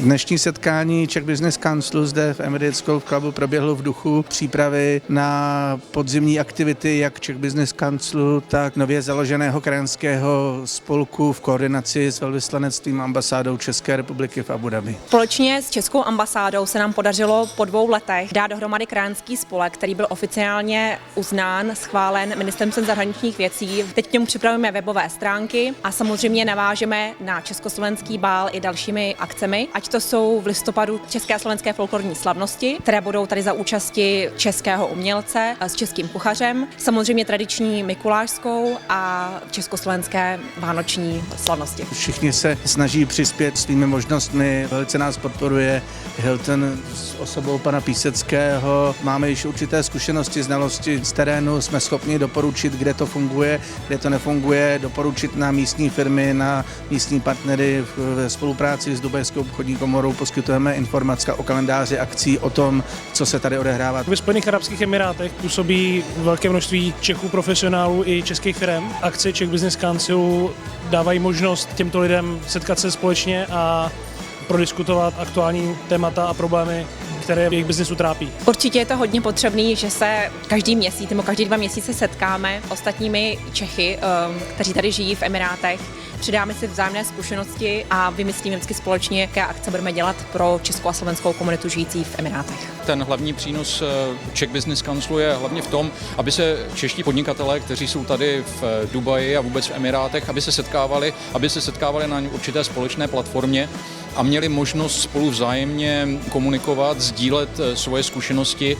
Dnešní setkání Czech Business Council zde v Emirates Golf Clubu proběhlo v duchu přípravy na podzimní aktivity jak Czech Business Council, tak nově založeného krajanského spolku v koordinaci s velvyslanectvím ambasádou České republiky v Abu Dhabi. Společně s Českou ambasádou se nám podařilo po 2 letech dát dohromady krajanský spolek, který byl oficiálně uznán, schválen Ministerstvem zahraničních věcí. Teď k němu připravujeme webové stránky a samozřejmě navážeme na československý bál i dalšími akcemi, ať to jsou v listopadu české a slovenské folklorní slavnosti, které budou tady za účasti českého umělce s českým kuchařem, samozřejmě tradiční mikulášskou a československé vánoční slavnosti. Všichni se snaží přispět svými možnostmi, velice nás podporuje Hilton s osobou pana Píseckého. Máme již určité zkušenosti, znalosti z terénu, jsme schopni doporučit, kde to funguje, kde to nefunguje, doporučit na místní firmy, na místní partnery ve spolupráci s Dubajskou obchodní komorou. Poskytujeme informace o kalendáři akcí, o tom, co se tady odehrává. Ve Spojených arabských emirátech působí velké množství Čechů profesionálů i českých firm. Akce Czech Business Council dávají možnost těmto lidem setkat se společně a prodiskutovat aktuální témata a problémy, které jejich biznesu trápí. Určitě je to hodně potřebný, že se každý měsíc nebo každý 2 měsíce setkáme s ostatními Čechy, kteří tady žijí v Emirátech. Přidáme si vzájemné zkušenosti a vymyslíme vždycky společně, jaké akce budeme dělat pro českou a slovenskou komunitu žijící v Emirátech. Ten hlavní přínos Czech Business Council je hlavně v tom, aby se čeští podnikatelé, kteří jsou tady v Dubaji a vůbec v Emirátech, aby se setkávali na určité společné platformě a měli možnost spolu vzájemně komunikovat, sdílet svoje zkušenosti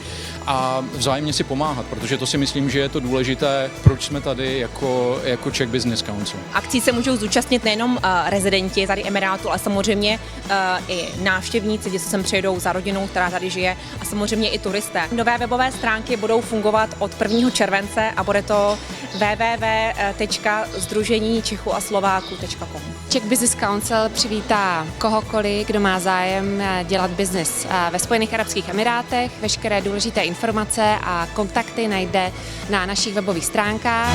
a vzájemně si pomáhat, protože to si myslím, že je to důležité, proč jsme tady jako Czech Business Council. Akcí se můžou zúčastnit nejenom rezidenti tady Emirátu, ale samozřejmě i návštěvníci, kteří sem přijedou za rodinou, která tady žije, a samozřejmě i turisté. Nové webové stránky budou fungovat od 1. července a bude to www.sdružení-čechů-a-slováků.com. Czech Business Council přivítá kohokoliv, kdo má zájem dělat biznis ve Spojených arabských emirátech. Veškeré důležité informace a kontakty najde na našich webových stránkách.